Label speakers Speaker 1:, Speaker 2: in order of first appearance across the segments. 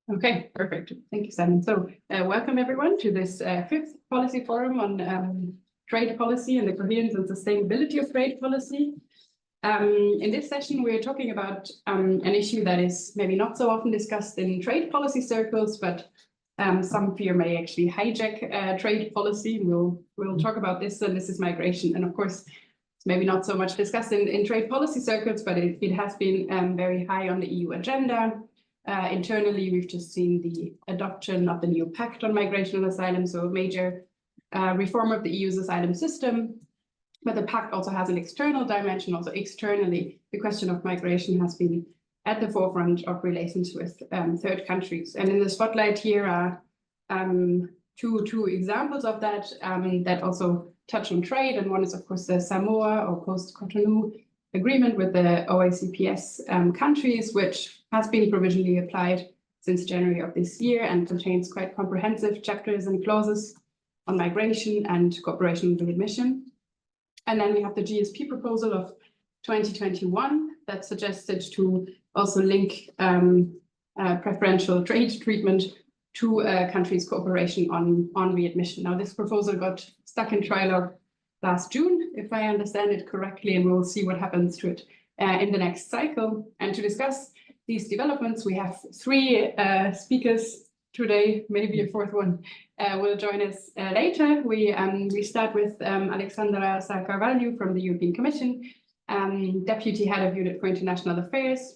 Speaker 1: Okay, perfect. Thank you, Simon. So welcome everyone to this fifth policy forum on trade policy and the coherence and sustainability of trade policy. In this session, we're talking about an issue that is maybe not so often discussed in trade policy circles, but some fear may actually hijack trade policy. We'll talk about this, and this is migration. And of course, it's maybe not so much discussed in trade policy circles, but it has been very high on the EU agenda. Internally, we've just seen the adoption of the new pact on migration and asylum, so a major reform of the EU's asylum system. But the pact also has an external dimension. Also externally, the question of migration has been at the forefront of relations with third countries. And in the spotlight here are two examples of that that also touch on trade. And one is, of course, the Samoa or post-Cotonou agreement with the OACPS countries, which has been provisionally applied since January of this year and contains quite comprehensive chapters and clauses on migration and cooperation with readmission. And then we have the GSP proposal of 2021 that suggested to also link preferential trade treatment to countries' cooperation on readmission. Now, this proposal got stuck in trilogue last June, if I understand it correctly, and we'll see what happens to it in the next cycle. And to discuss these developments, we have three speakers today, maybe a fourth one will join us later. We start with Alexandra Sarcarvalho from the European Commission, Deputy Head of Unit for International Affairs,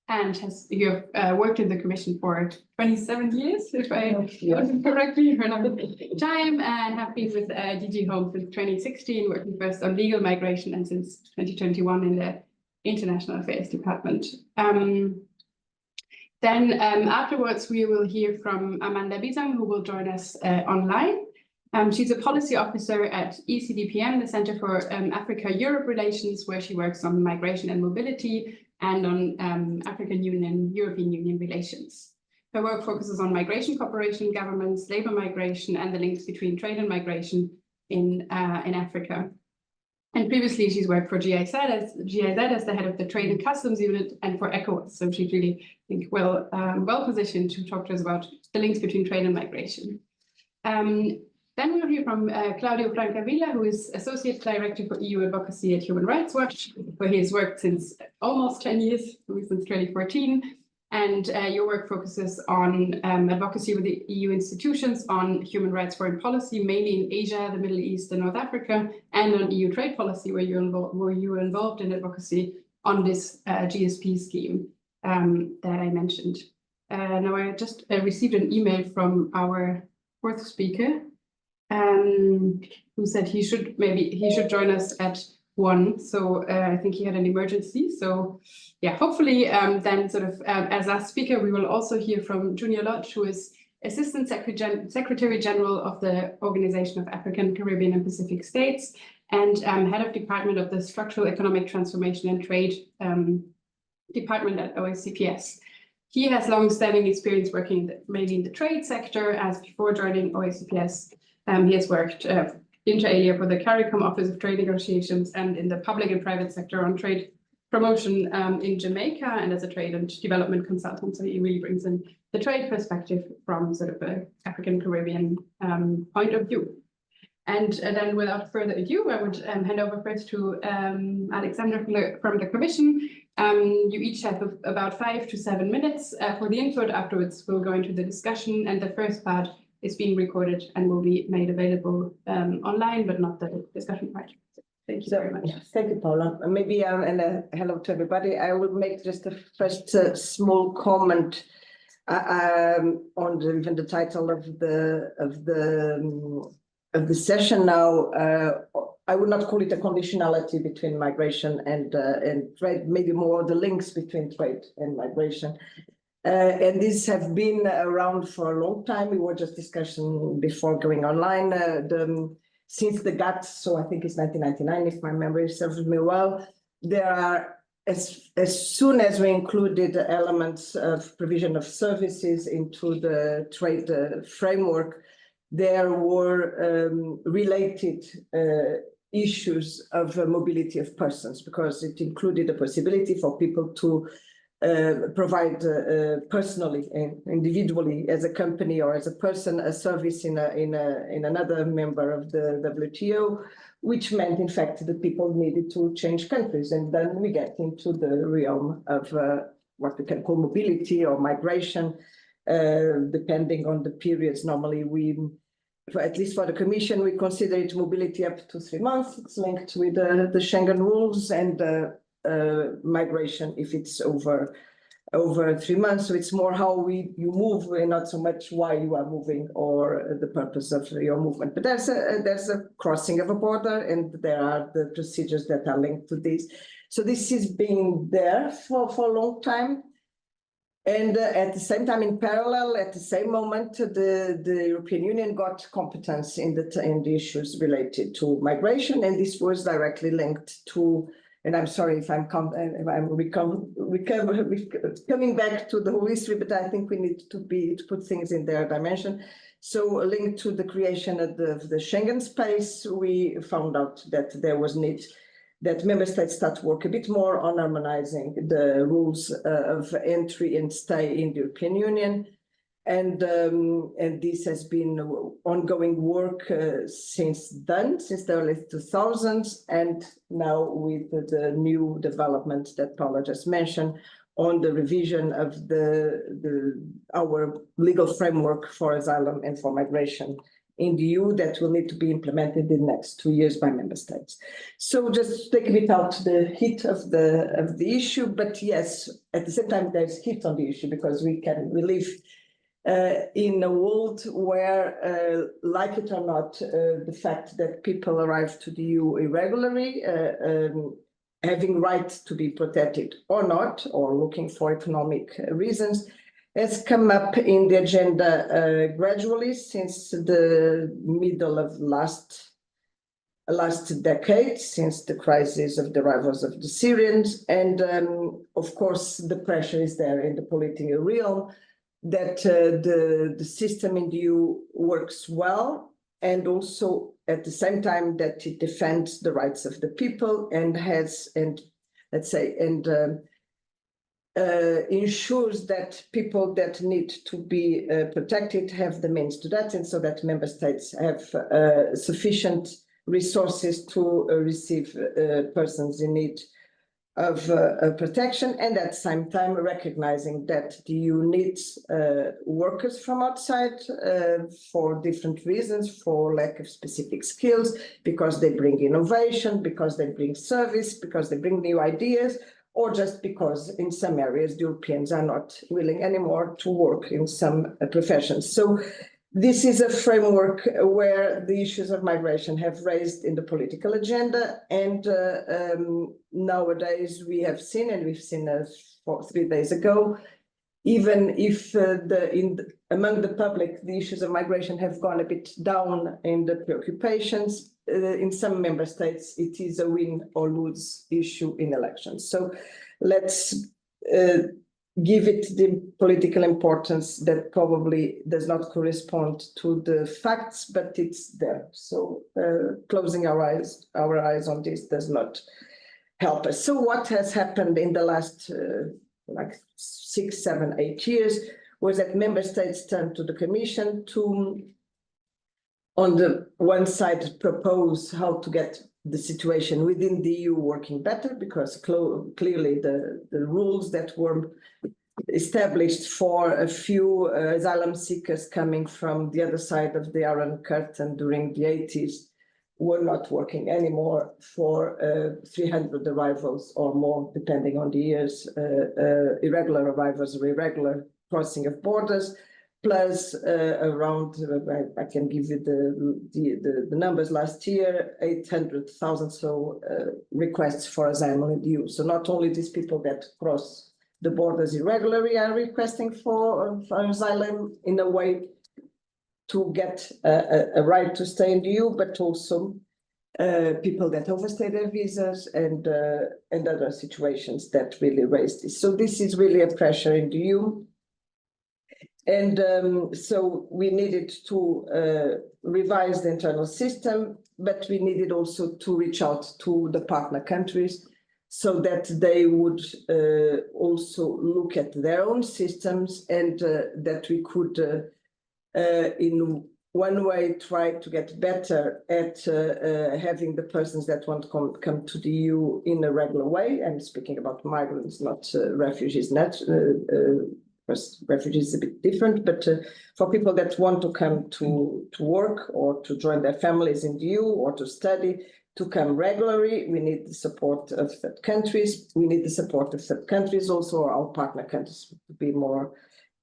Speaker 1: and you have worked in the Commission for 27 years, if I remember correctly, for another time, and have been with DG Home since 2016, working first on legal migration and since 2021 in the International Affairs Department. Then afterwards, we will hear from Amanda Bisang, who will join us online. She's a policy officer at ECDPM, the Center for Africa-Europe Relations, where she works on migration and mobility and on African Union-European Union relations. Her work focuses on migration cooperation, governments, labor migration, and the links between trade and migration in Africa. And previously, she's worked for GIZ as the head of the Trade and Customs Unit and for ECOWAS. So she's really, I think, well positioned to talk to us about the links between trade and migration. Then we'll hear from Claudio Francavilla, who is Associate Director for EU Advocacy at Human Rights Watch, where he has worked since almost 10 years, since 2014. And your work focuses on advocacy with the EU institutions on human rights foreign policy, mainly in Asia, the Middle East, and North Africa, and on EU trade policy, where you were involved in advocacy on this GSP scheme that I mentioned. Now, I just received an email from our fourth speaker, who said he should join us at 1. So I think he had an emergency. So yeah, hopefully then sort of as last speaker, we will also hear from Junior Lodge, who is Assistant Secretary General of the Organization of African, Caribbean and Pacific States and Head of Department of the Structural Economic Transformation and Trade Department at OACPS. He has long-standing experience working mainly in the trade sector, as before joining OACPS. He has worked inter alia for the CARICOM Office of Trade Negotiations and in the public and private sector on trade promotion in Jamaica and as a trade and development consultant. So he really brings in the trade perspective from sort of an African Caribbean point of view. And then without further ado, I would hand over first to Alexandra from the Commission. You each have about 5 to 7 minutes for the input. Afterwards, we'll go into the discussion, and the first part is being recorded and will be made available online, but not the discussion part. So thank you very much.
Speaker 2: Thank you, Paula. Maybe and hello to everybody. I will make just a first small comment on even the title of the session now. I would not call it a conditionality between migration and trade, maybe more the links between trade and migration. And these have been around for a long time. We were just discussing before going online since the GATT, so I think it's 1999, if my memory serves me well. There are, as soon as we included elements of provision of services into the trade framework, there were related issues of mobility of persons, because it included the possibility for people to provide personally and individually as a company or as a person a service in another member of the WTO, which meant in fact that people needed to change countries, and then we get into the realm of what we can call mobility or migration, depending on the periods. Normally at least for the Commission, we consider it mobility up to 3 months. It's linked with the Schengen rules, and migration if it's over 3 months. So it's more how you move and not so much why you are moving or the purpose of your movement. But there's a crossing of a border, and there are the procedures that are linked to this. So this is being there for a long time. And at the same time, in parallel, at the same moment, the European Union got competence in the issues related to migration, and this was directly linked to. And I'm sorry if I'm coming back to the whole history, but I think we need to put things in their dimension. So linked to the creation of the Schengen space, we found out that there was need that member states start to work a bit more on harmonizing the rules of entry and stay in the European Union. And this has been ongoing work since the early 2000s, and now with the new development that Paula just mentioned on the revision of our legal framework for asylum and for migration in the EU that will need to be implemented in the next 2 years by member states. So just take a bit out the heat of the issue, but yes, at the same time there's heat on the issue because we live in a world where, like it or not, the fact that people arrive to the EU irregularly, having right to be protected or not, or looking for economic reasons, has come up in the agenda gradually since the middle of last decade, since the crisis of the arrivals of the Syrians. And of course, the pressure is there in the political realm that the system in the EU works well, and also at the same time that it defends the rights of the people and ensures that people that need to be protected have the means to that, and so that member states have sufficient resources to receive persons in need of protection, and at the same time recognizing that the EU needs workers from outside for different reasons, for lack of specific skills, because they bring innovation, because they bring service, because they bring new ideas, or just because in some areas the Europeans are not willing anymore to work in some professions. So this is a framework where the issues of migration have raised in the political agenda, and nowadays we have seen, and we've seen 3 days ago, even if among the public the issues of migration have gone a bit down in the preoccupations, in some member states it is a win or lose issue in elections. So let's give it the political importance that probably does not correspond to the facts, but it's there. So closing our eyes on this does not help us. So what has happened in the last 6, 7, 8 years was that member states turned to the Commission to, on the one side, propose how to get the situation within the EU working better, because clearly the rules that were established for a few asylum seekers coming from the other side of the Iron Curtain during the 80s were not working anymore for 300 arrivals or more, depending on the years, irregular arrivals or irregular crossing of borders, plus around, I can give you the numbers last year, 800,000 requests for asylum in the EU. So not only these people that cross the borders irregularly are requesting for asylum in a way to get a right to stay in the EU, but also people that overstay their visas and other situations that really raise this. So this is really a pressure in the EU. And so we needed to revise the internal system, but we needed also to reach out to the partner countries so that they would also look at their own systems, and that we could, in one way, try to get better at having the persons that want to come to the EU in a regular way. I'm speaking about migrants, not refugees. Refugees is a bit different, but for people that want to come to work or to join their families in the EU or to study, to come regularly, we need the support of third countries. We need the support of third countries, also our partner countries, to be more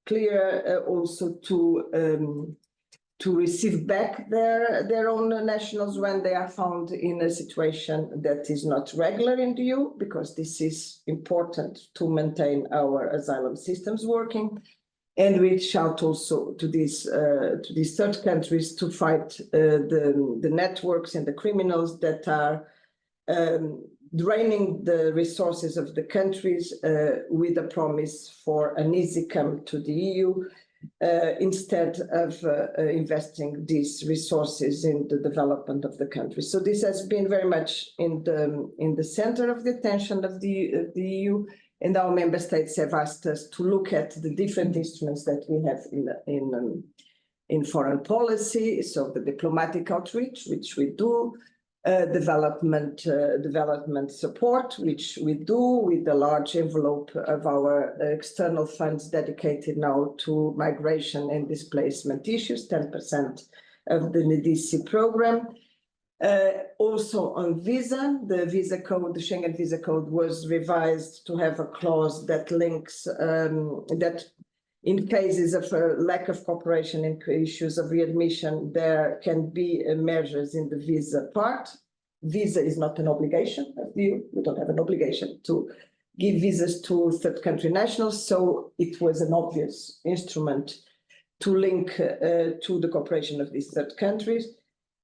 Speaker 2: clear, also to receive back their own nationals when they are found in a situation that is not regular in the EU, because this is important to maintain our asylum systems working. And we reach out also to these third countries to fight the networks and the criminals that are draining the resources of the countries with a promise for an easy come to the EU, instead of investing these resources in the development of the country. So this has been very much in the center of the attention of the EU, and our member states have asked us to look at the different instruments that we have in foreign policy. So the diplomatic outreach, which we do, development support, which we do with a large envelope of our external funds dedicated now to migration and displacement issues, 10% of the NDC program. Also on visa, the visa code, the Schengen visa code was revised to have a clause that links that in cases of a lack of cooperation in issues of readmission, there can be measures in the visa part. Visa is not an obligation of the EU. We don't have an obligation to give visas to third country nationals, so it was an obvious instrument to link to the cooperation of these third countries.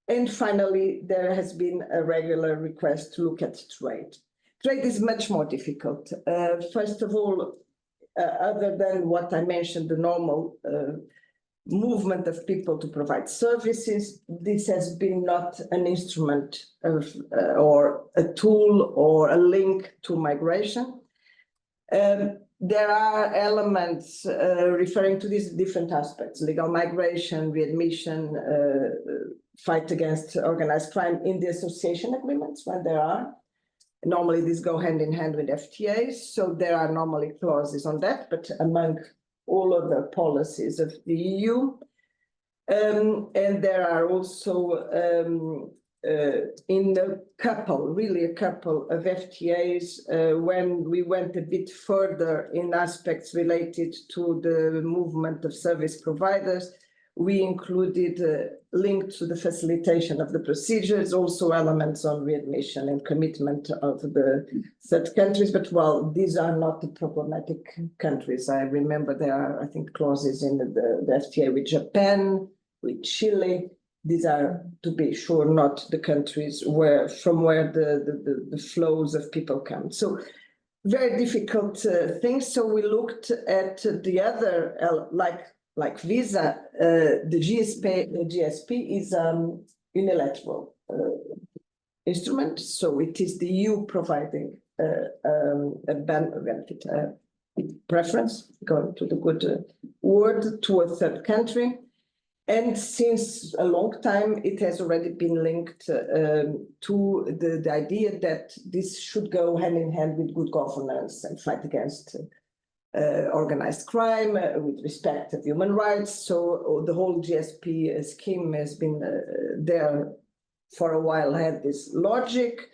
Speaker 2: And finally, there has been a regular request to look at trade. Trade is much more difficult. First of all, other than what I mentioned, the normal movement of people to provide services, this has been not an instrument of, or a tool or a link to migration. There are elements referring to these different aspects: legal migration, readmission, fight against organized crime in the association agreements when there are. Normally, these go hand in hand with FTAs, so there are normally clauses on that, but among all of the policies of the EU. And there are also in a couple of FTAs, when we went a bit further in aspects related to the movement of service providers, we included linked to the facilitation of the procedures, also elements on readmission and commitment of the third countries. But well, these are not the problematic countries. I remember there are, I think, clauses in the FTA with Japan, with Chile. These are, to be sure, not the countries from where the flows of people come. So very difficult things. So we looked at the other, like visa, the GSP is unilateral instrument. So it is the EU providing a benefit, preference, going to the good word, to a third country. And since a long time, it has already been linked to the idea that this should go hand in hand with good governance and fight against organized crime with respect of human rights. So the whole GSP scheme has been there for a while, had this logic.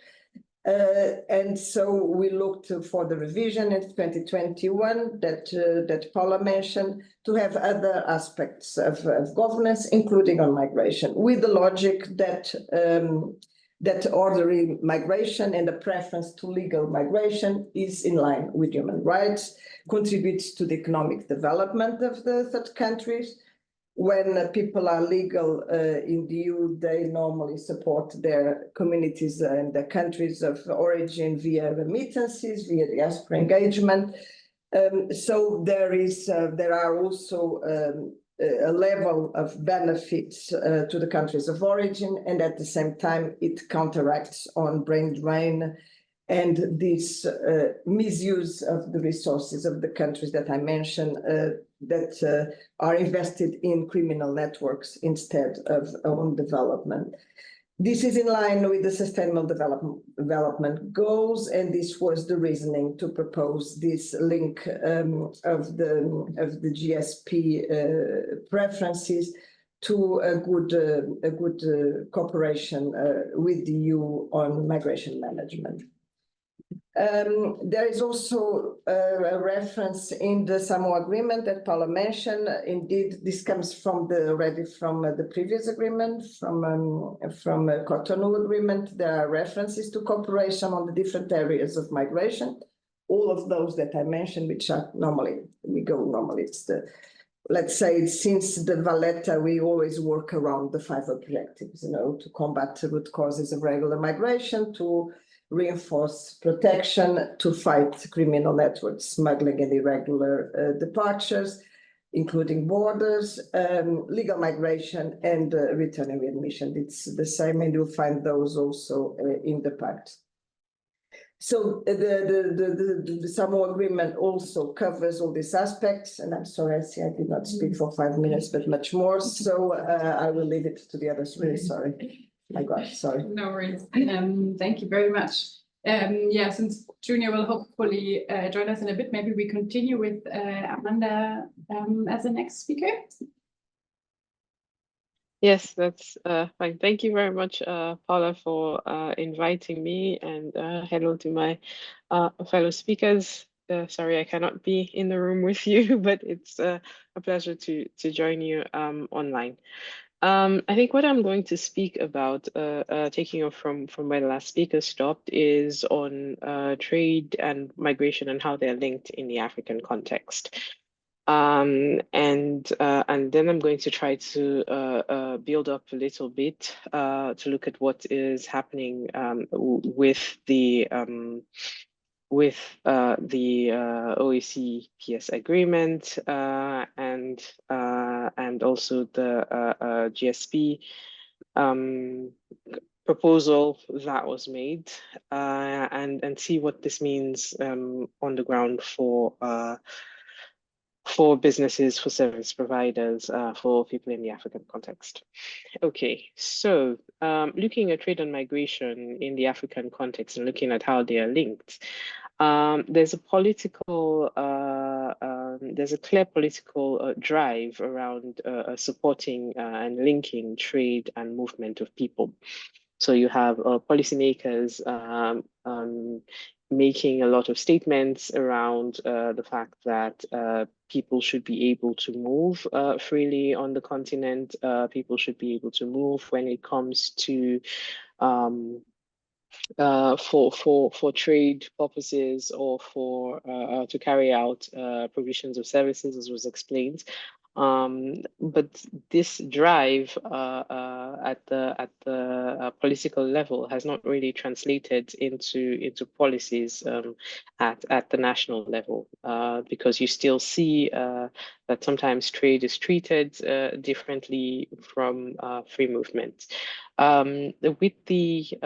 Speaker 2: And so we looked for the revision in 2021 that Paula mentioned, to have other aspects of governance, including on migration, with the logic that that orderly migration and the preference to legal migration is in line with human rights, contributes to the economic development of the third countries. When people are legal in the EU, they normally support their communities and their countries of origin via remittances, via diaspora engagement. So there are also a level of benefits to the countries of origin, and at the same time, it counteracts on brain drain and this misuse of the resources of the countries that I mentioned that are invested in criminal networks instead of own development. This is in line with the Sustainable Development Goals, and this was the reasoning to propose this link of the GSP preferences to a good cooperation with the EU on migration management. There is also a reference in the Samoa agreement that Paula mentioned. Indeed, this comes already from the previous agreement, from a Cotonou agreement. There are references to cooperation on the different areas of migration. All of those that I mentioned, which are normally, it's the, let's say, since the Valletta, we always work around the 5 objectives, to combat the root causes of regular migration, to reinforce protection, to fight criminal networks, smuggling and irregular departures, including borders, legal migration, and return and readmission. It's the same, and you'll find those also in the pact. So the Samoa agreement also covers all these aspects, and I'm sorry, I see I did not speak for 5 minutes, but much more, so I will leave it to the others. Really sorry. My gosh, sorry.
Speaker 1: No worries. Thank you very much. Yeah, since Junior will hopefully join us in a bit, maybe we continue with Amanda as the next speaker.
Speaker 3: Yes, that's fine. Thank you very much, Paula, for inviting me, and hello to my fellow speakers. Sorry, I cannot be in the room with you, but it's a pleasure to join you online. I think what I'm going to speak about, taking off from where the last speaker stopped, is on trade and migration and how they're linked in the African context. And then I'm going to try to build up a little bit to look at what is happening with the OACPS agreement and also the GSP proposal that was made, and see what this means on the ground for businesses, for service providers, for people in the African context. Okay, so looking at trade and migration in the African context and looking at how they are linked, there's a clear political drive around supporting and linking trade and movement of people. So you have policymakers making a lot of statements around the fact that people should be able to move freely on the continent. People should be able to move when it comes to for trade purposes or for to carry out provisions of services, as was explained. But this drive at the political level has not really translated into policies at the national level, because you still see that sometimes trade is treated differently from free movement. With the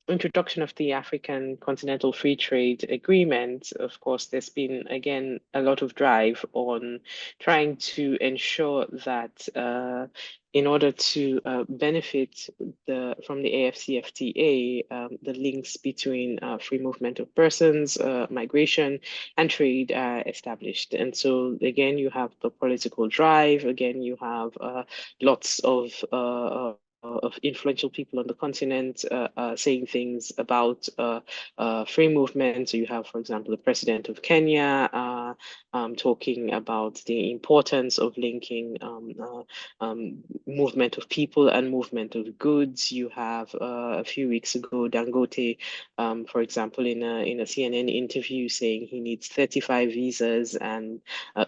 Speaker 3: introduction of the African Continental Free Trade Agreement, of course, there's been, again, a lot of drive on trying to ensure that in order to benefit from the AfCFTA, the links between free movement of persons, migration, and trade are established. And so, again, you have the political drive. Again, you have lots of influential people on the continent saying things about free movement. So you have, for example, the president of Kenya talking about the importance of linking movement of people and movement of goods. You have a few weeks ago, Dangote, for example, in a CNN interview saying he needs 35 visas and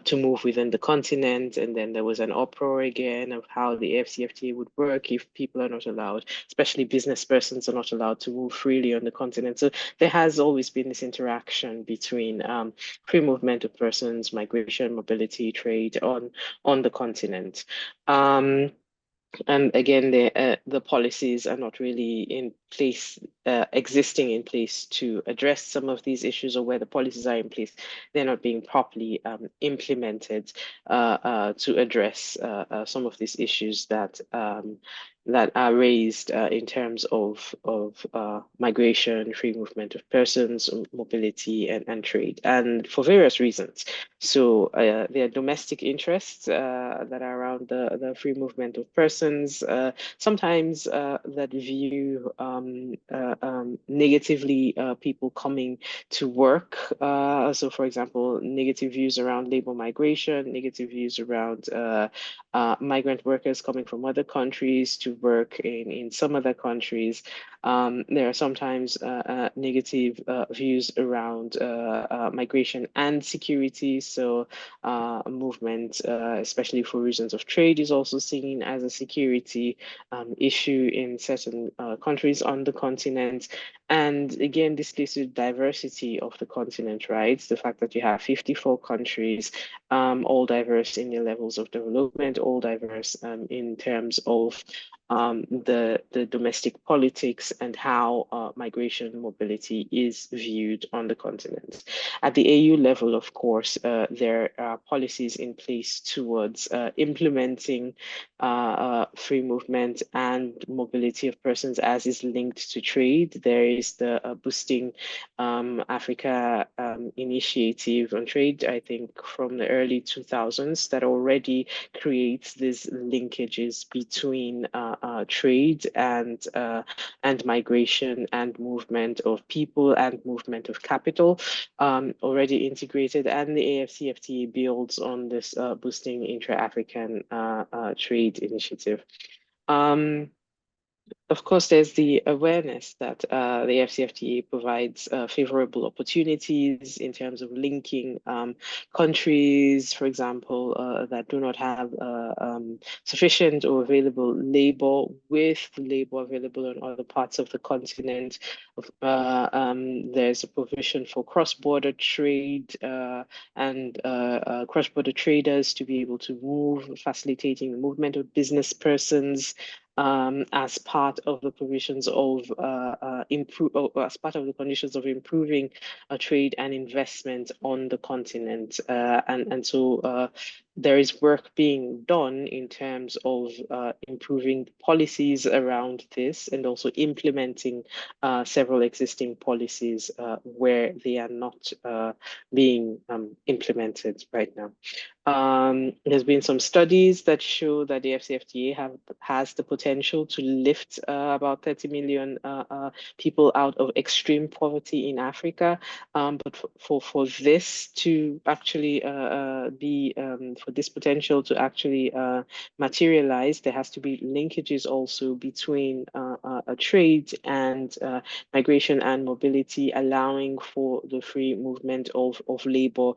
Speaker 3: to move within the continent. And then there was an uproar again of how the AfCFTA would work if people are not allowed, especially business persons are not allowed to move freely on the continent. So there has always been this interaction between free movement of persons, migration, mobility, trade on the continent. And again, the policies are not really in place, existing in place to address some of these issues, or where the policies are in place, they're not being properly implemented to address some of these issues that that are raised in terms of migration, free movement of persons, mobility, and trade, and for various reasons. So there are domestic interests that are around the free movement of persons, sometimes that view negatively people coming to work. So, for example, negative views around labor migration, negative views around migrant workers coming from other countries to work in some other countries. There are sometimes negative views around migration and security. So movement, especially for reasons of trade, is also seen as a security issue in certain countries on the continent. And again, this leads to diversity of the continent, right? The fact that you have 54 countries, all diverse in their levels of development, all diverse in terms of the domestic politics and how migration and mobility is viewed on the continent. At the AU level, of course, there are policies in place towards implementing free movement and mobility of persons as is linked to trade. There is the Boosting Africa initiative on trade, I think from the early 2000s, that already creates these linkages between trade and migration and movement of people and movement of capital, already integrated, and the AFCFTA builds on this boosting intra-African trade initiative. Of course, there's the awareness that the FCFTA provides favorable opportunities in terms of linking countries, for example, that do not have sufficient or available labor with labor available in other parts of the continent. There's a provision for cross-border trade and cross-border traders to be able to move, facilitating the movement of business persons as part of the provisions of as part of the conditions of improving trade and investment on the continent. And so there is work being done in terms of improving policies around this, and also implementing several existing policies where they are not being implemented right now. There's been some studies that show that the FCFTA has the potential to lift about 30 million people out of extreme poverty in Africa. But for this to actually for this potential to actually materialize, there has to be linkages also between trade and migration and mobility, allowing for the free movement of labor,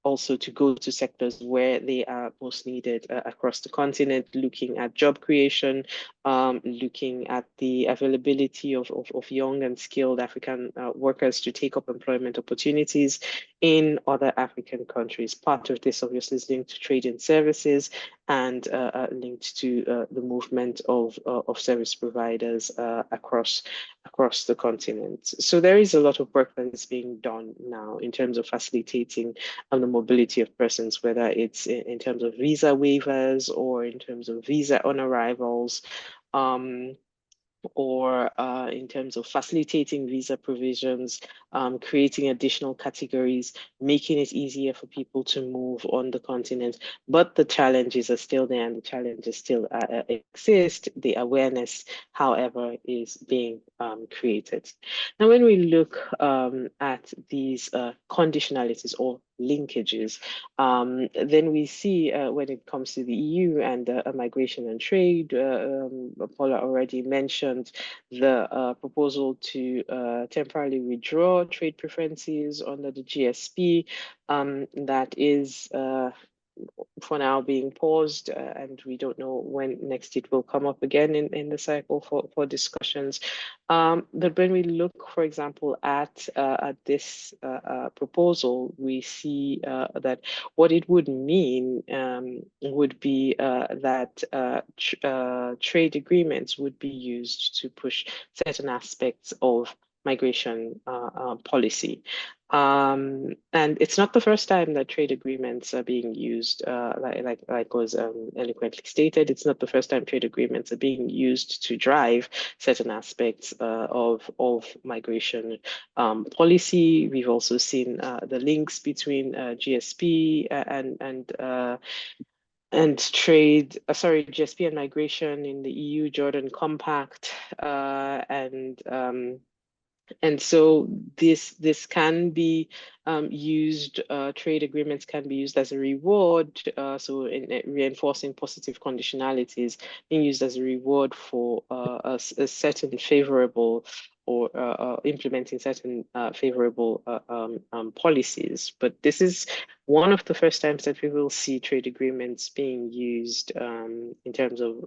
Speaker 3: also to go to sectors where they are most needed across the continent, looking at job creation, looking at the availability of young and skilled African workers to take up employment opportunities in other African countries. Part of this obviously is linked to trade and services, and linked to the movement of service providers across the continent. So there is a lot of work that is being done now in terms of facilitating the mobility of persons, whether it's in terms of visa waivers or in terms of visa on arrivals, or in terms of facilitating visa provisions, creating additional categories, making it easier for people to move on the continent. But the challenges are still there, and the challenges still exist. The awareness, however, is being created. Now, when we look at these conditionalities or linkages, then we see when it comes to the EU and migration and trade, Paula already mentioned the proposal to temporarily withdraw trade preferences under the GSP. That is for now being paused, and we don't know when next it will come up again in the cycle for discussions. But when we look, for example, at this proposal, we see that what it would mean would be that trade agreements would be used to push certain aspects of migration policy. And it's not the first time that trade agreements are being used, like was eloquently stated. It's not the first time trade agreements are being used to drive certain aspects of migration policy. We've also seen the links between GSP and trade, GSP and migration in the EU-Jordan Compact, and so this can be used, trade agreements can be used as a reward, so in reinforcing positive conditionalities, being used as a reward for a certain favorable or implementing certain favorable policies. But this is one of the first times that we will see trade agreements being used in terms of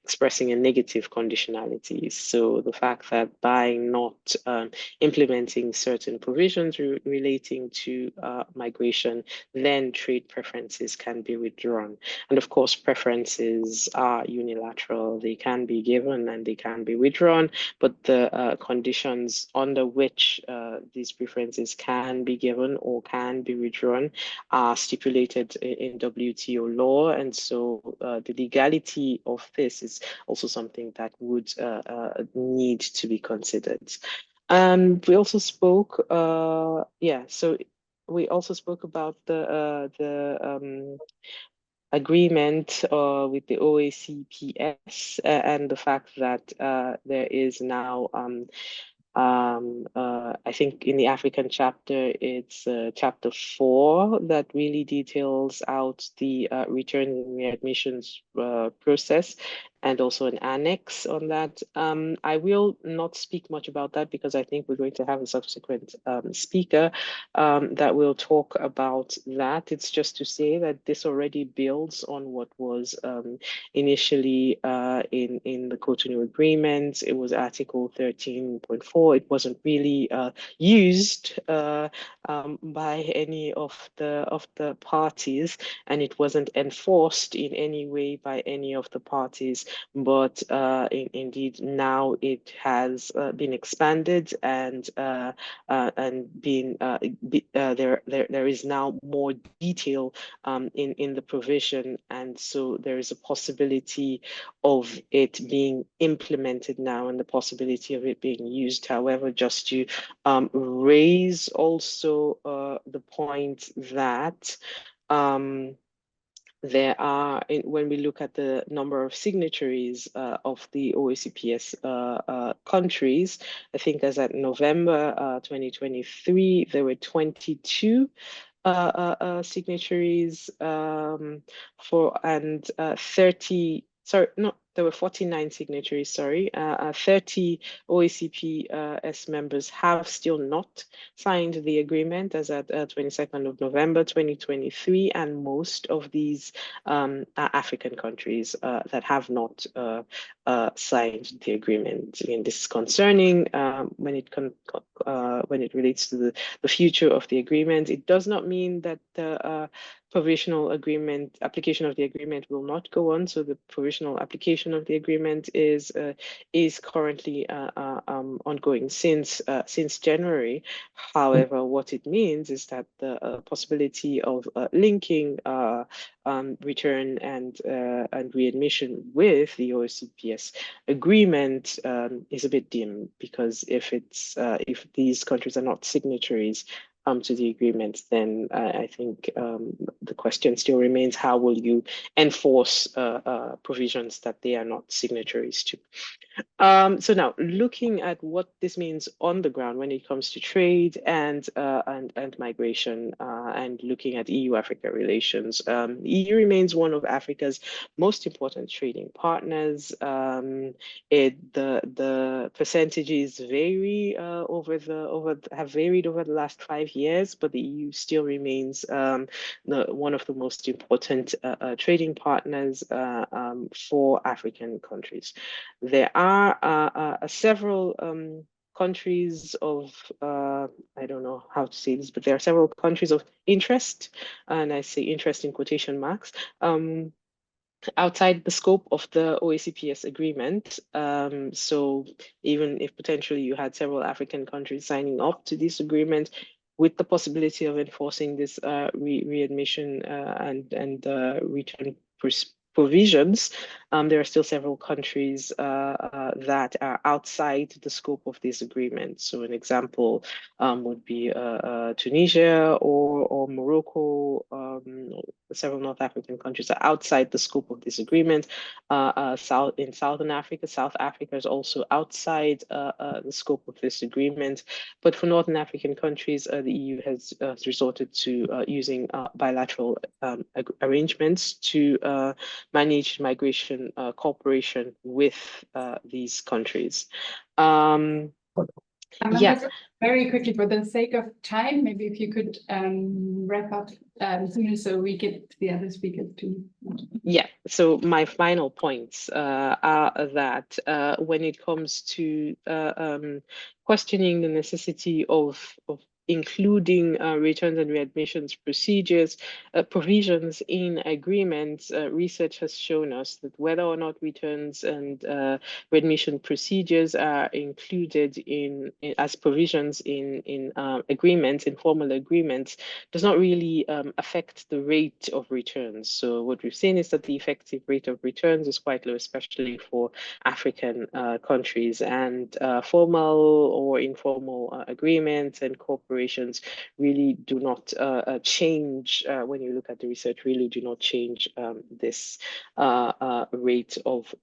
Speaker 3: expressing a negative conditionality. So the fact that by not implementing certain provisions relating to migration, then trade preferences can be withdrawn. And of course, preferences are unilateral. They can be given and they can be withdrawn, but the conditions under which these preferences can be given or can be withdrawn are stipulated in WTO law. And so the legality of this is also something that would need to be considered. We also spoke, so we also spoke about the agreement with the OACPS and the fact that there is now I think in the African chapter, it's chapter 4 that really details out the return and readmissions process, and also an annex on that. I will not speak much about that because I think we're going to have a subsequent speaker that will talk about that. It's just to say that this already builds on what was initially in the Cotonou Agreement. It was Article 13.4. It wasn't really used by any of the parties, and it wasn't enforced in any way by any of the parties. But indeed, now it has been expanded and been there is now more detail in the provision, and so there is a possibility of it being implemented now and the possibility of it being used. However, just to raise also the point that there are, when we look at the number of signatories of the OACPS countries, I think as at November 2023, there were 22 signatories and 30, sorry, no, there were 49 signatories, sorry. 30 OACPS members have still not signed the agreement as at 22nd of November 2023, and most of these are African countries that have not signed the agreement. Again, this is concerning when it relates to the future of the agreement. It does not mean that the provisional agreement, application of the agreement will not go on. So the provisional application of the agreement is currently ongoing since January. However, what it means is that the possibility of linking return and readmission with the OACPS agreement is a bit dim, because if these countries are not signatories to the agreement, then I think the question still remains: how will you enforce provisions that they are not signatories to? So now looking at what this means on the ground when it comes to trade and migration, and looking at EU-Africa relations, EU remains one of Africa's most important trading partners. The percentages vary have varied over the last 5 years, but the EU still remains one of the most important trading partners for African countries. There are several countries of, I don't know how to say this, but there are several countries of interest, and I say interest in quotation marks, outside the scope of the OACPS agreement. So even if potentially you had several African countries signing up to this agreement, with the possibility of enforcing this readmission and return provisions, there are still several countries that are outside the scope of this agreement. So an example would be Tunisia or Morocco. Several North African countries are outside the scope of this agreement. In Southern Africa, South Africa is also outside the scope of this agreement. But for Northern African countries, the EU has resorted to using bilateral arrangements to manage migration cooperation with these countries. Yeah.
Speaker 1: Very quickly, for the sake of time, maybe if you could wrap up sooner so we get the other speakers too.
Speaker 3: Yeah, so my final points are that when it comes to questioning the necessity of including returns and readmissions provisions in agreements, research has shown us that whether or not returns and readmission procedures are included as provisions in agreements, informal agreements, does not really affect the rate of returns. So what we've seen is that the effective rate of returns is quite low, especially for African countries, and formal or informal agreements and corporations really do not change, when you look at the research, really do not change this rate of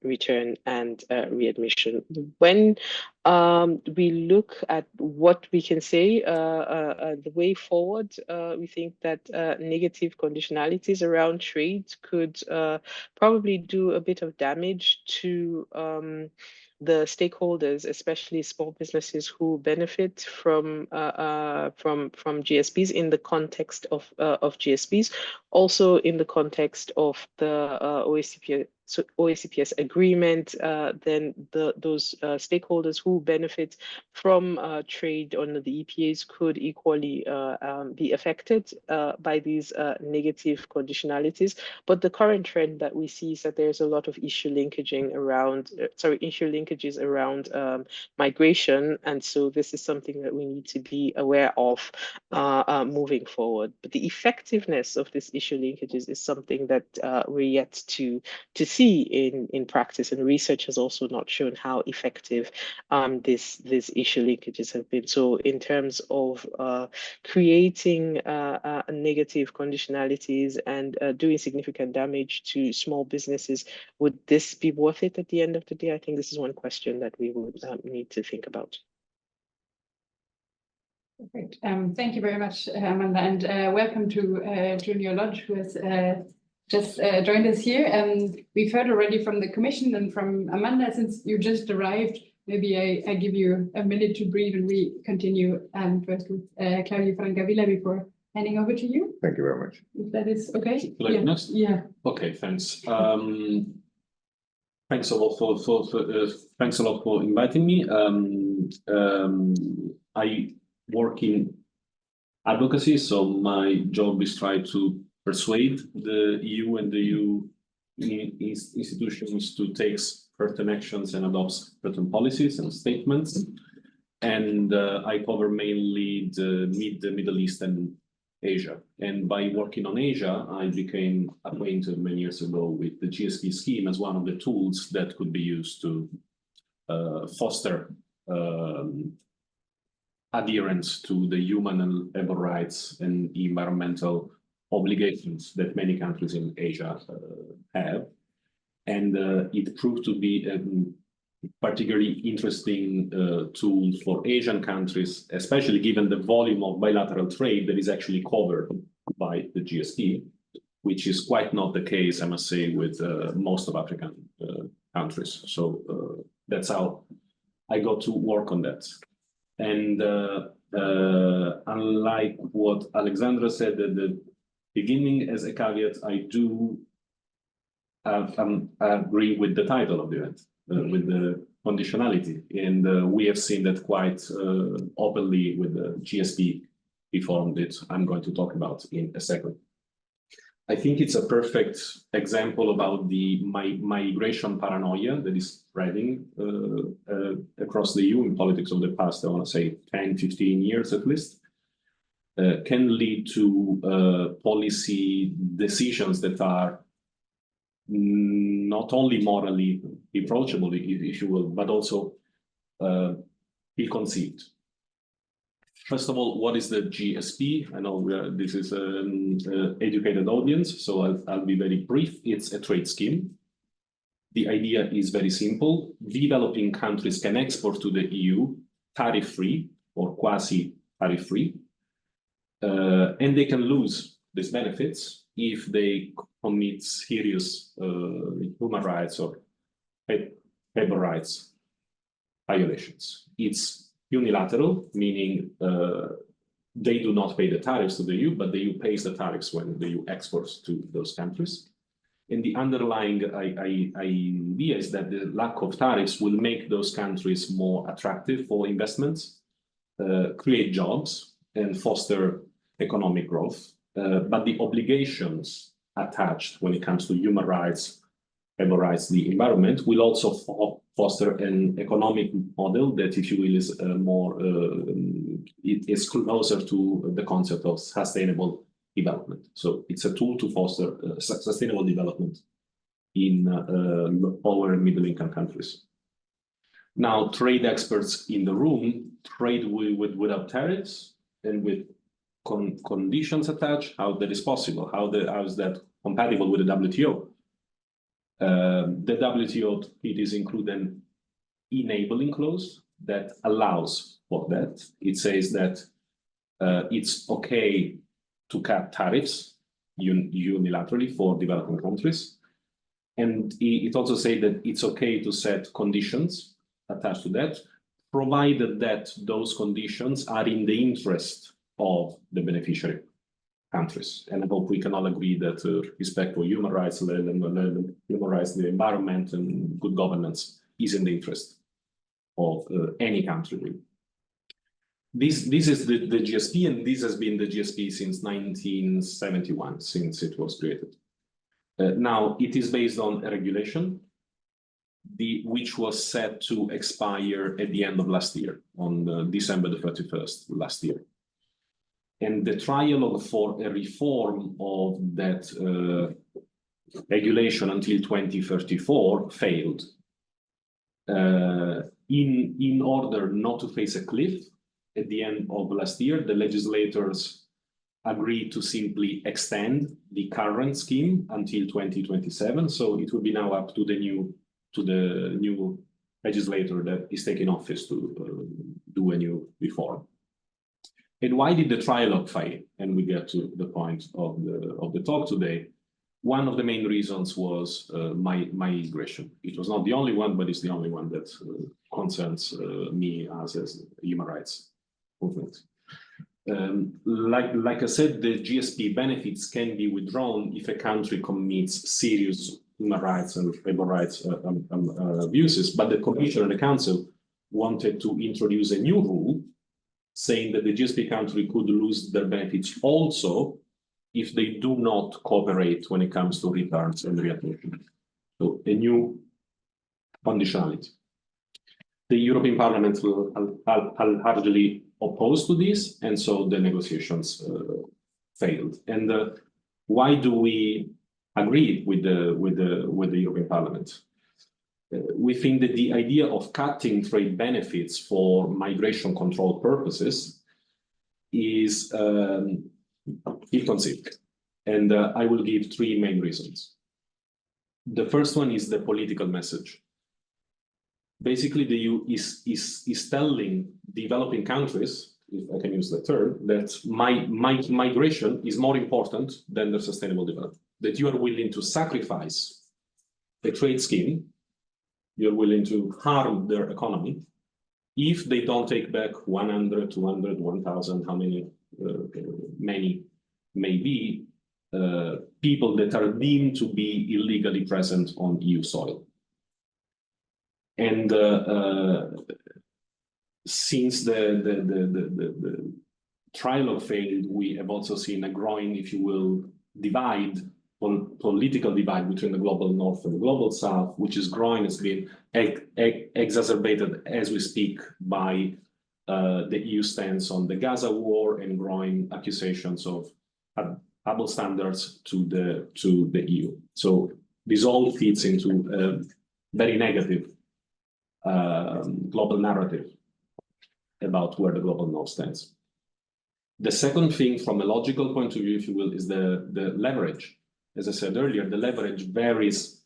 Speaker 3: return and readmission. When we look at what we can say, the way forward, we think that negative conditionalities around trade could probably do a bit of damage to the stakeholders, especially small businesses who benefit from GSPs in the context of GSPs, also in the context of the OACPS agreement. Then those stakeholders who benefit from trade under the EPAs could equally be affected by these negative conditionalities. But the current trend that we see is that there's a lot of issue linkages around migration, and so this is something that we need to be aware of moving forward. But the effectiveness of this issue linkages is something that we're yet to see in practice, and research has also not shown how effective these issue linkages have been. So in terms of creating negative conditionalities and doing significant damage to small businesses, would this be worth it at the end of the day? I think this is one question that we would need to think about.
Speaker 1: Perfect. Thank you very much, Amanda, and welcome to Junior Lodge, who has just joined us here. And we've heard already from the Commission and from Amanda. Since you just arrived, maybe I give you a minute to breathe and we continue first with Claudio Francavilla before handing over to you.
Speaker 4: Thank you very much.
Speaker 1: If that is okay.
Speaker 4: Like next?
Speaker 1: Yeah.
Speaker 4: Okay, thanks. Thanks a lot for inviting me. I work in advocacy, so my job is try to persuade the EU and the EU institutions to take certain actions and adopt certain policies and statements. And I cover mainly the Middle East and Asia. And by working on Asia, I became acquainted many years ago with the GSP scheme as one of the tools that could be used to foster adherence to the human and labor rights and environmental obligations that many countries in Asia have. And it proved to be a particularly interesting tool for Asian countries, especially given the volume of bilateral trade that is actually covered by the GSP, which is quite not the case, I must say, with most of African countries. So that's how I got to work on that. And unlike what Alexandra said at the beginning, as a caveat, I do agree with the title of the event, with the conditionality. And we have seen that quite openly with the GSP reform that I'm going to talk about in a second. I think it's a perfect example about the migration paranoia that is spreading across the EU in politics of the past, I want to say 10, 15 years at least, can lead to policy decisions that are not only morally approachable, if you will, but also ill-conceived. First of all, what is the GSP? I know this is an educated audience, so I'll be very brief. It's a trade scheme. The idea is very simple. Developing countries can export to the EU tariff-free or quasi-tariff-free, and they can lose these benefits if they commit serious human rights or labor rights violations. It's unilateral, meaning they do not pay the tariffs to the EU, but the EU pays the tariffs when the EU exports to those countries. And the underlying idea is that the lack of tariffs will make those countries more attractive for investments, create jobs, and foster economic growth. But the obligations attached when it comes to human rights, labor rights, the environment will also foster an economic model that, if you will, is more, it is closer to the concept of sustainable development. So it's a tool to foster sustainable development in lower and middle income countries. Now, trade experts in the room, trade without tariffs and with conditions attached, how that is possible, how is that compatible with the WTO? The WTO treaties include an enabling clause that allows for that. It says that it's okay to cap tariffs unilaterally for developing countries. And it also says that it's okay to set conditions attached to that, provided that those conditions are in the interest of the beneficiary countries. And I hope we can all agree that respect for human rights, human rights, the environment, and good governance is in the interest of any country. This is the GSP, and this has been the GSP since 1971, since it was created. Now, it is based on a regulation, which was set to expire at the end of last year, on December the 31st last year. And the trialogue for a reform of that regulation until 2034 failed. In order not to face a cliff, at the end of last year, the legislators agreed to simply extend the current scheme until 2027. So it will be now up to the new legislator that is taking office to do a new reform. And why did the trialogue fail? And we get to the point of the talk today. One of the main reasons was migration. It was not the only one, but it's the only one that concerns me as a human rights movement. Like I said, the GSP benefits can be withdrawn if a country commits serious human rights and labor rights abuses, but the Commission and the Council wanted to introduce a new rule saying that the GSP country could lose their benefits also if they do not cooperate when it comes to returns and readmission. So a new conditionality. The European Parliament will largely opposed to this, and so the negotiations failed. And why do we agree with the European Parliament? We think that the idea of cutting trade benefits for migration control purposes is ill-conceived, and I will give three main reasons. The first one is the political message. Basically, the EU is telling developing countries, if I can use the term, that migration is more important than their sustainable development. That you are willing to sacrifice a trade scheme, you're willing to harm their economy, if they don't take back 100, 200, 1,000, how many, many may be, people that are deemed to be illegally present on EU soil. And since the trilogue failed, we have also seen a growing, if you will, divide, political divide between the global north and the global south, which is growing, has been exacerbated as we speak by the EU stance on the Gaza war and growing accusations of double standards to the EU. So this all feeds into a very negative global narrative about where the global north stands. The second thing, from a logical point of view, if you will, is the leverage. As I said earlier, the leverage varies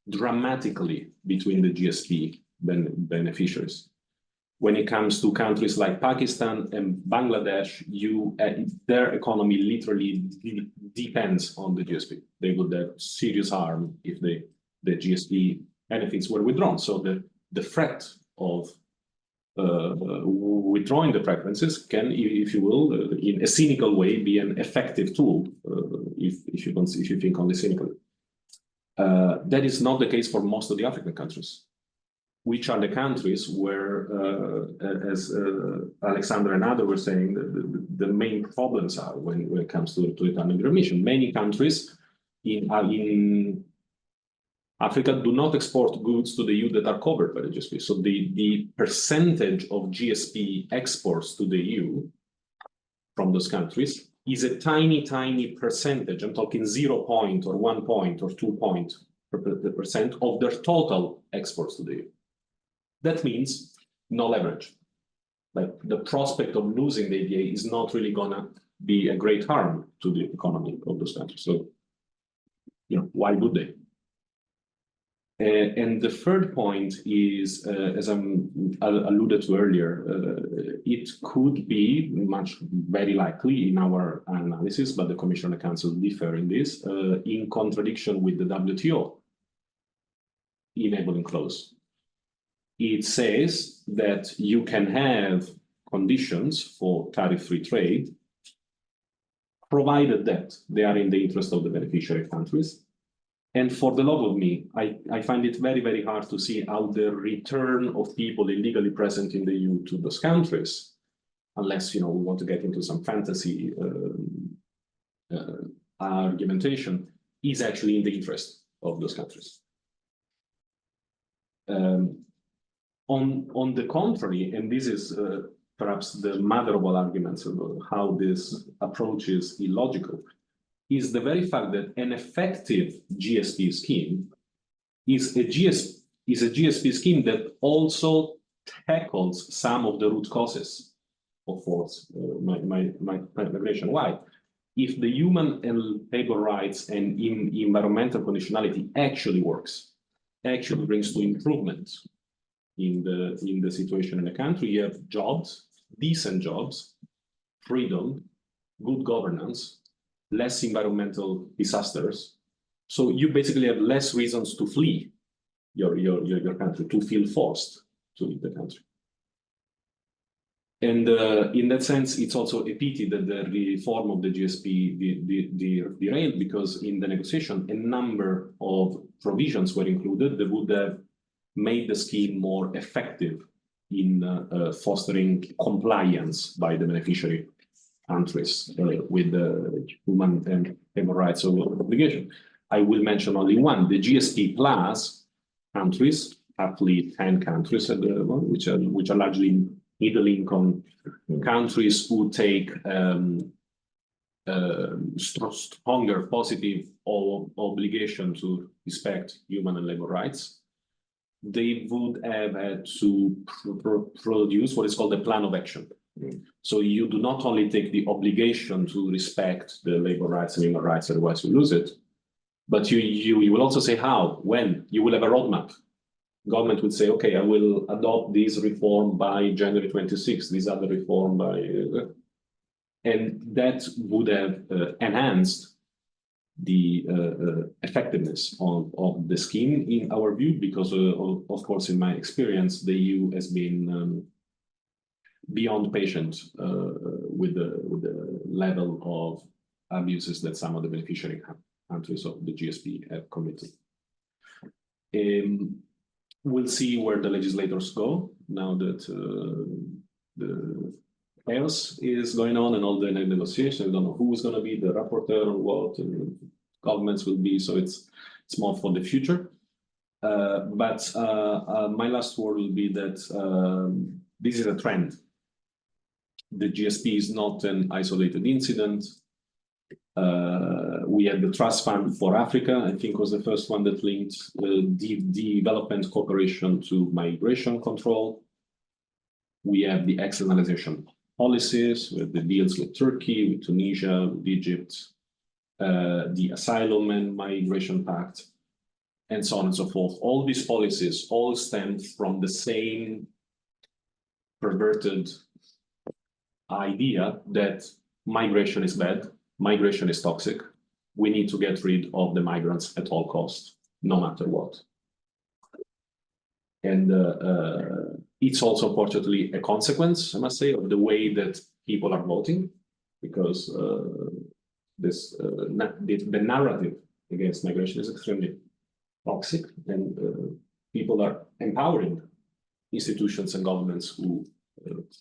Speaker 4: dramatically between the GSP beneficiaries. When it comes to countries like Pakistan and Bangladesh, their economy literally depends on the GSP. They would have serious harm if the GSP benefits were withdrawn. So the threat of withdrawing the preferences can, if you will, in a cynical way, be an effective tool, if you think only cynically. That is not the case for most of the African countries, which are the countries where, as Alexander and others were saying, the main problems are when it comes to return and remission. Many countries in Africa do not export goods to the EU that are covered by the GSP. So the percentage of GSP exports to the EU from those countries is a tiny, tiny percentage. I'm talking 0 point or 1 point or 2 point percent of their total exports to the EU. That means no leverage. Like the prospect of losing the EDA is not really gonna be a great harm to the economy of those countries. So, why would they? And the third point is, as I alluded to earlier, it could be very likely in our analysis, but the Commission and the Council differ in this, in contradiction with the WTO enabling clause. It says that you can have conditions for tariff-free trade, provided that they are in the interest of the beneficiary countries. And for the love of me, I find it very, very hard to see how the return of people illegally present in the EU to those countries, unless we want to get into some fantasy argumentation, is actually in the interest of those countries. On the contrary, and this is perhaps the mother of all arguments about how this approach is illogical, is the very fact that an effective GSP scheme is a GSP scheme that also tackles some of the root causes of forced migration. Why? If the human and labor rights and environmental conditionality actually works, actually brings to improvement in the situation in the country, you have jobs, decent jobs, freedom, good governance, less environmental disasters. So you basically have less reasons to flee your country, to feel forced to leave the country. And in that sense, it's also a pity that the reform of the GSP derailed, because in the negotiation, a number of provisions were included that would have made the scheme more effective in fostering compliance by the beneficiary countries with the human and labor rights obligation. I will mention only one: the GSP plus countries, roughly 10 countries at the moment, which are largely middle income countries who take stronger positive obligation to respect human and labor rights. They would have had to produce what is called a plan of action. So you do not only take the obligation to respect the labor rights and human rights, otherwise you lose it, But you will also say how, when. You will have a roadmap. Government would say, okay, I will adopt this reform by January 26, this other reform by, and that would have enhanced the effectiveness of the scheme in our view, because of course, in my experience, the EU has been beyond patient with the level of abuses that some of the beneficiary countries of the GSP have committed. We'll see where the legislators go now that the chaos is going on and all the negotiations. We don't know who is going to be the rapporteur or what governments will be. So it's more for the future. But my last word will be that this is a trend. The GSP is not an isolated incident. We had the Trust Fund for Africa, I think was the first one that linked development cooperation to migration control. We have the externalization policies with the deals with Turkey, with Tunisia, with Egypt, the Asylum and Migration Pact, and so on and so forth. All these policies all stem from the same perverted idea that migration is bad, migration is toxic. We need to get rid of the migrants at all costs, no matter what. And it's also, unfortunately, a consequence, I must say, of the way that people are voting, because the narrative against migration is extremely toxic, and people are empowering institutions and governments who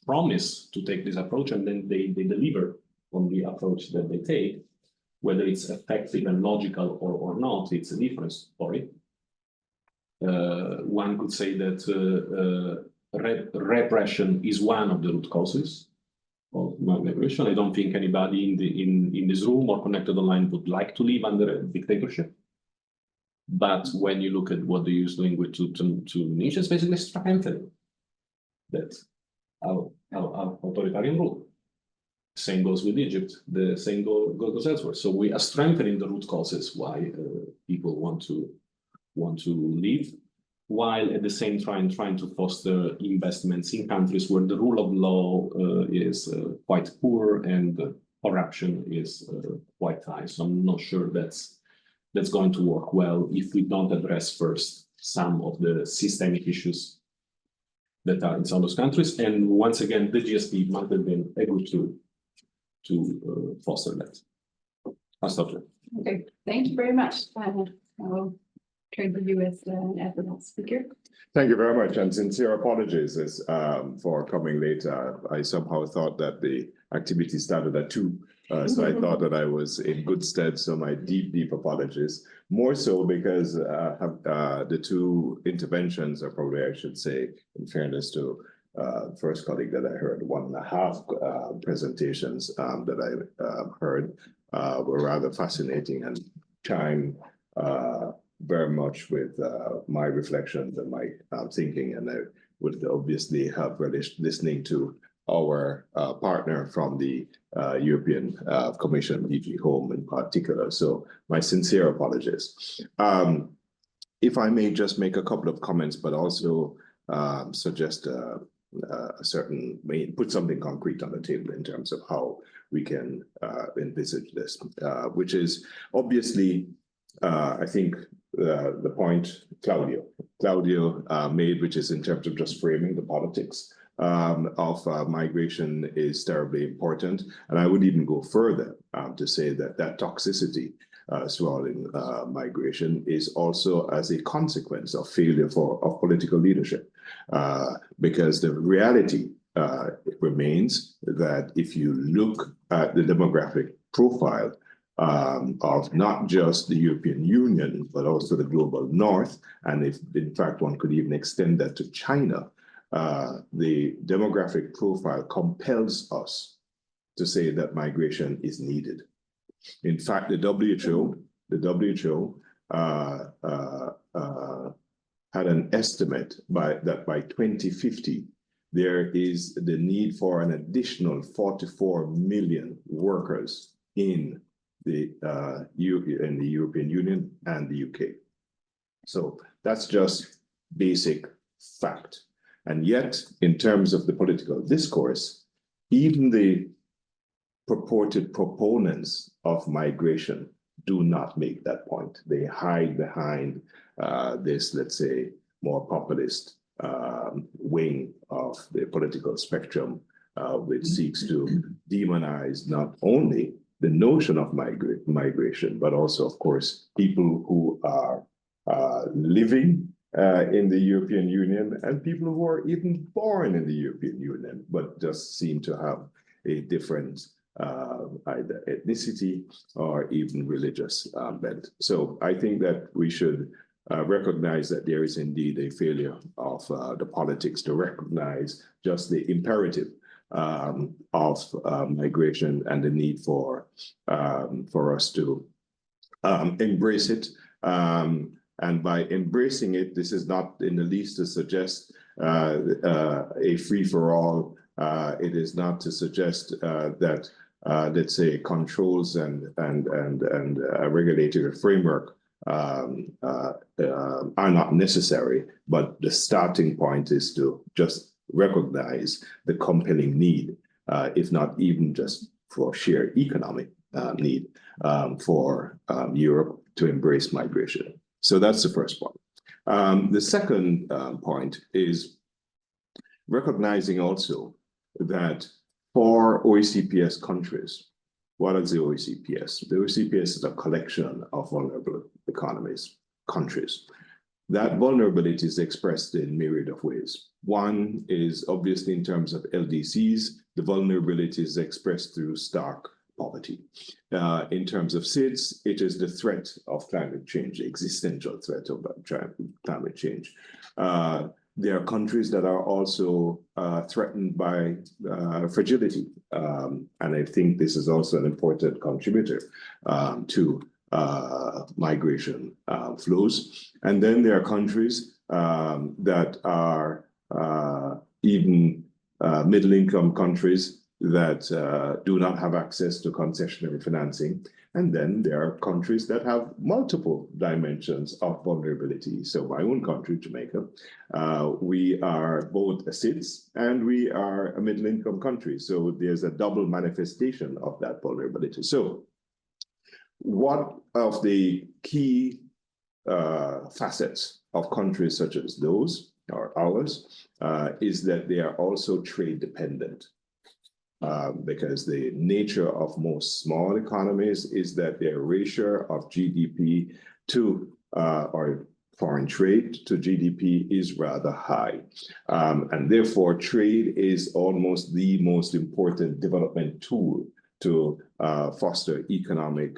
Speaker 4: promise to take this approach, and then they deliver on the approach that they take. Whether it's effective and logical or not, it's a different story. One could say that repression is one of the root causes of migration. I don't think anybody in this room or connected online would like to live under a dictatorship. But when you look at what the EU is doing with Tunisia, it's basically strengthening that our authoritarian rule. Same goes with Egypt. The same goes elsewhere. So we are strengthening the root causes why people want to leave, while at the same time trying to foster investments in countries where the rule of law is quite poor and corruption is quite high. So I'm not sure that's going to work well if we don't address first some of the systemic issues that are in some of those countries. And once again, the GSP might have been able to foster that. I'll stop there.
Speaker 1: Okay, thank you very much. I will trade with you as the last speaker.
Speaker 5: Thank you very much, and sincere apologies for coming late. I somehow thought that the activity started at 2, so I thought that I was in good stead. So my deep apologies. More so because the 2 interventions, or probably I should say, in fairness to first colleague that I heard, 1.5 presentations that I heard were rather fascinating and chime very much with my reflections and my thinking. And I would obviously have relished listening to our partner from the European Commission, DG Home in particular. So my sincere apologies. If I may just make a couple of comments, but also suggest put something concrete on the table in terms of how we can envisage this, which is obviously, I think the point Claudio made, which is in terms of just framing the politics of migration, is terribly important. And I would even go further to say that toxicity surrounding migration is also as a consequence of failure of political leadership. Because the reality remains that if you look at the demographic profile of not just the European Union, but also the global North, and if in fact one could even extend that to China, the demographic profile compels us to say that migration is needed. In fact, the WHO had an estimate that by 2050, there is the need for an additional 44 million workers in in the European Union and the UK. So that's just basic fact. And yet, in terms of the political discourse, even the purported proponents of migration do not make that point. They hide behind this, let's say, more populist wing of the political spectrum, which seeks to demonize not only the notion of migration, but also, of course, people who are living in the European Union and people who are even born in the European Union, but just seem to have a different either ethnicity or even religious bent. So I think that we should recognize that there is indeed a failure of the politics to recognize just the imperative of migration and the need for us to embrace it. And by embracing it, this is not in the least to suggest a free-for-all. It is not to suggest that, let's say, controls and a regulatory framework are not necessary, but the starting point is to just recognize the compelling need, if not even just for sheer economic need for Europe to embrace migration. So that's the first point. The second point is recognizing also that for OACPS countries, what is the OACPS? The OACPS is a collection of vulnerable economies, countries. That vulnerability is expressed in myriad of ways. One is obviously in terms of LDCs, the vulnerability is expressed through stark poverty. In terms of SIDS, it is the threat of climate change, the existential threat of climate change. There are countries that are also threatened by fragility. And I think this is also an important contributor to migration flows. And then there are countries that are even middle-income countries that do not have access to concessionary financing. And then there are countries that have multiple dimensions of vulnerability. So my own country, Jamaica, we are both a SIDS and we are a middle-income country. So there's a double manifestation of that vulnerability. So one of the key facets of countries such as those, or ours, is that they are also trade dependent. Because the nature of most small economies is that their ratio of GDP to or foreign trade to GDP is rather high. And therefore, trade is almost the most important development tool to foster economic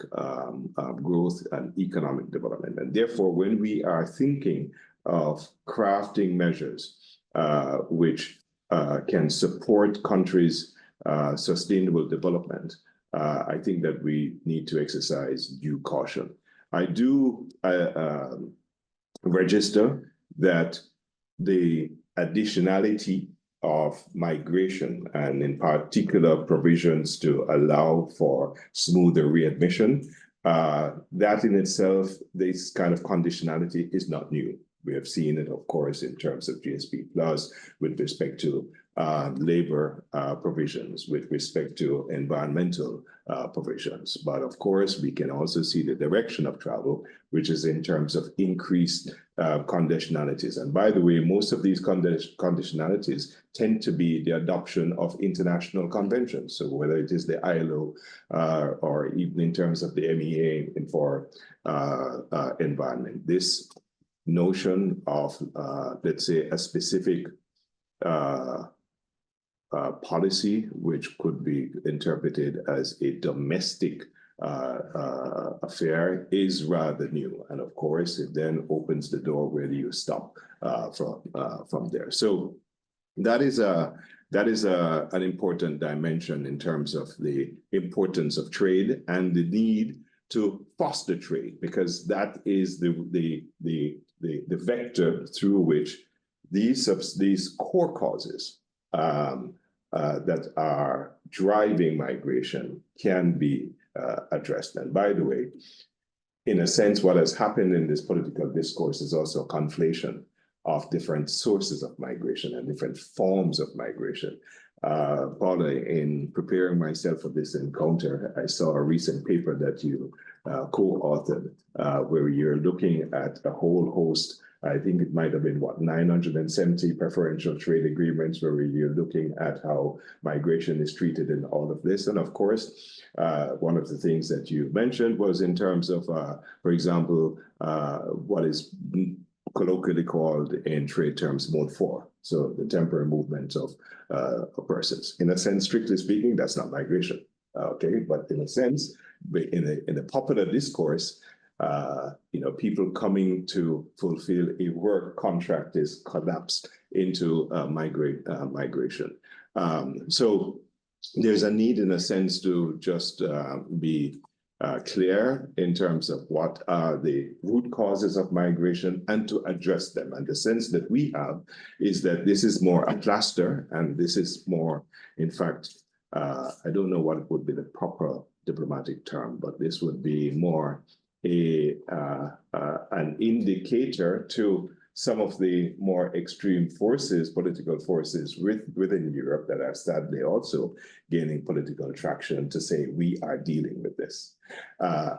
Speaker 5: growth and economic development. And therefore, when we are thinking of crafting measures which can support countries' sustainable development, I think that we need to exercise due caution. I do register that the additionality of migration and in particular provisions to allow for smoother readmission, that in itself, this kind of conditionality is not new. We have seen it, of course, in terms of GSP Plus with respect to labor provisions, with respect to environmental provisions. But of course, we can also see the direction of travel, which is in terms of increased conditionalities. And by the way, most of these conditionalities tend to be the adoption of international conventions. So whether it is the ILO or even in terms of the MEA for environment, this notion of, let's say, a specific policy, which could be interpreted as a domestic affair, is rather new. And of course, it then opens the door where do you stop from there. So that is an important dimension in terms of the importance of trade and the need to foster trade, because that is the vector through which these core causes that are driving migration can be addressed. And by the way, in a sense, what has happened in this political discourse is also a conflation of different sources of migration and different forms of migration. Paula, in preparing myself for this encounter, I saw a recent paper that you co-authored, where you're looking at a whole host. I think it might have been, 970 preferential trade agreements, where you're looking at how migration is treated in all of this. And of course, one of the things that you mentioned was in terms of, for example, what is colloquially called in trade terms mode 4. So the temporary movement of persons. In a sense, strictly speaking, that's not migration. Okay, but in a sense, in the popular discourse, people coming to fulfill a work contract is collapsed into migration. So there's a need, in a sense, to just be clear in terms of what are the root causes of migration and to address them. And the sense that we have is that this is more a cluster, and this is more, in fact, I don't know what would be the proper diplomatic term, but this would be more an indicator to some of the more extreme forces, political forces within Europe that are sadly also gaining political traction to say we are dealing with this,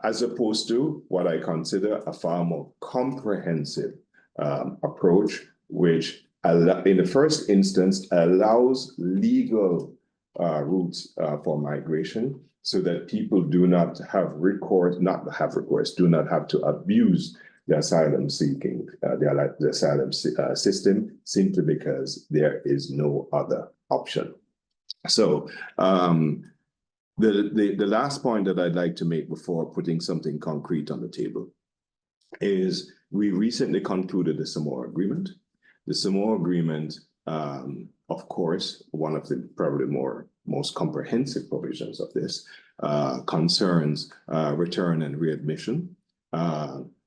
Speaker 5: as opposed to what I consider a far more comprehensive approach, which in the first instance allows legal routes for migration, so that people do not have recourse, do not have to abuse the asylum seeking, the asylum system, simply because there is no other option. So the last point that I'd like to make before putting something concrete on the table is we recently concluded the Samoa Agreement. The Samoa Agreement, of course, one of the probably most comprehensive provisions of this concerns return and readmission.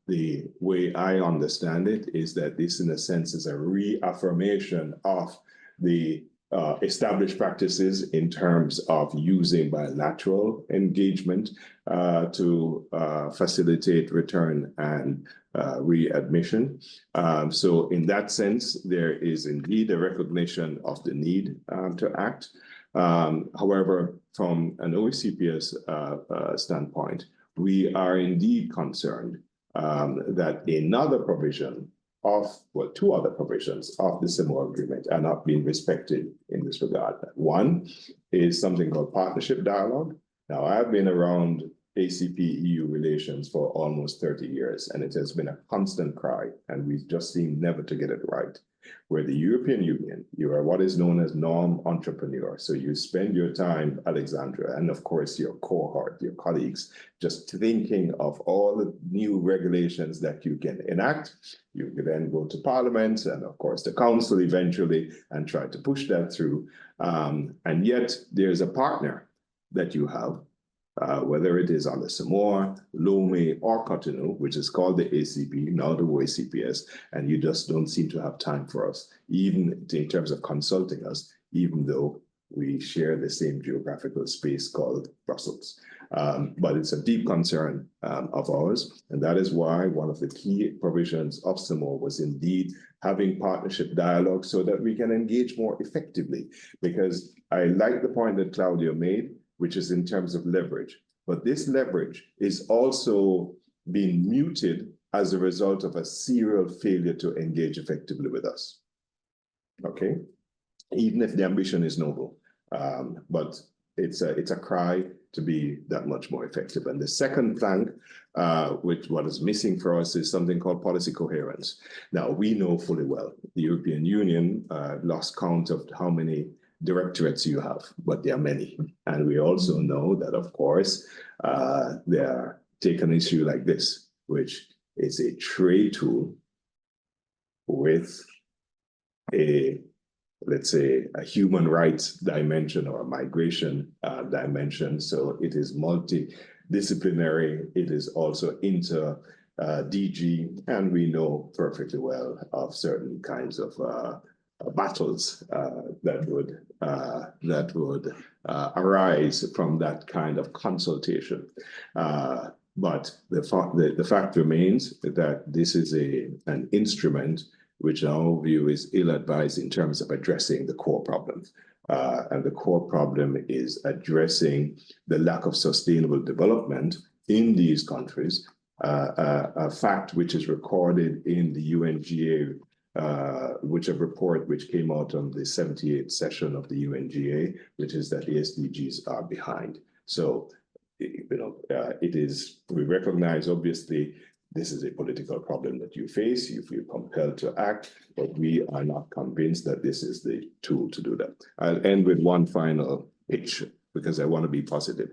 Speaker 5: The way I understand it is that this, in a sense, is a reaffirmation of the established practices in terms of using bilateral engagement to facilitate return and readmission. So in that sense, there is indeed a recognition of the need to act. However, from an OACPS standpoint, we are indeed concerned that another provision two other provisions of the Samoa Agreement are not being respected in this regard. One is something called partnership dialogue. Now, I've been around ACP-EU relations for almost 30 years, and it has been a constant cry, and we just seem never to get it right. Where the European Union, you are what is known as norm entrepreneur. So you spend your time, Alexandra, and of course your cohort, your colleagues, just thinking of all the new regulations that you can enact. You can then go to Parliament and of course the Council eventually and try to push that through. And yet there's a partner that you have, whether it is on the Samoa, Lomé, or Cotonou, which is called the ACP, now the OACPS, and you just don't seem to have time for us, even in terms of consulting us, even though we share the same geographical space called Brussels. But it's a deep concern of ours, and that is why one of the key provisions of Samoa was indeed having partnership dialogue so that we can engage more effectively. Because I like the point that Claudio made, which is in terms of leverage. But this leverage is also being muted as a result of a serial failure to engage effectively with us. Okay? Even if the ambition is noble, but it's a cry to be that much more effective. And the second plank, which what is missing for us, is something called policy coherence. Now, we know fully well, the European Union lost count of how many directorates you have, but there are many. And we also know that, of course, take an issue like this, which is a trade tool with a, let's say, a human rights dimension or a migration dimension. So it is multidisciplinary. It is also inter DG, and we know perfectly well of certain kinds of battles that would arise from that kind of consultation. But the fact remains that this is an instrument which in our view is ill-advised in terms of addressing the core problems. And the core problem is addressing the lack of sustainable development in these countries, a fact which is recorded in the UNGA, which a report which came out on the 78th session of the UNGA, which is that the SDGs are behind. So, it is, we recognize obviously this is a political problem that you face, you feel compelled to act, but we are not convinced that this is the tool to do that. I'll end with one final pitch because I want to be positive.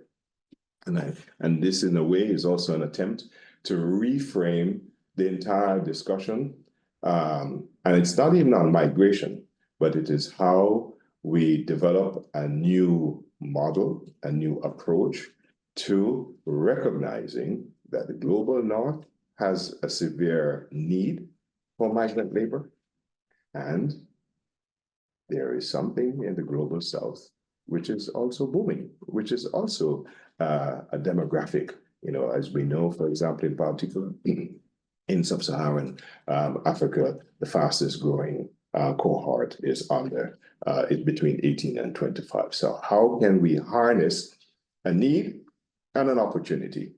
Speaker 5: And this in a way is also an attempt to reframe the entire discussion. And it's not even on migration, but it is how we develop a new model, a new approach to recognizing that the global north has a severe need for migrant labor. And there is something in the global south which is also booming, which is also a demographic, as we know, for example, in particular, in sub-Saharan Africa, the fastest growing cohort is between 18 and 25. So how can we harness a need and an opportunity?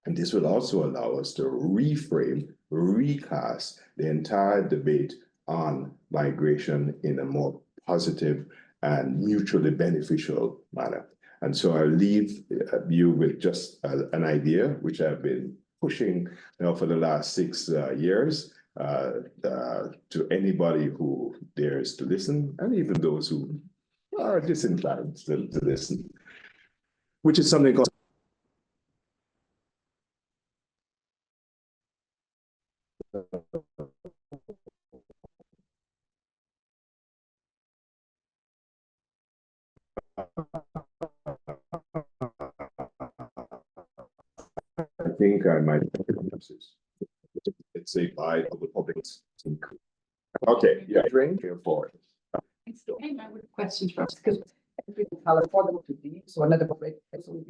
Speaker 5: And this will also allow us to reframe, recast the entire debate on migration in a more positive and mutually beneficial manner. And so I'll leave you with just an idea, which I've been pushing for the last 6 years to anybody who dares to listen, and even those who are disinclined to listen, which is something called I think I might it's a buy of the public. Okay, yeah, drink here for it.
Speaker 1: I have questions for us because
Speaker 2: affordable to these, so another corporate, so we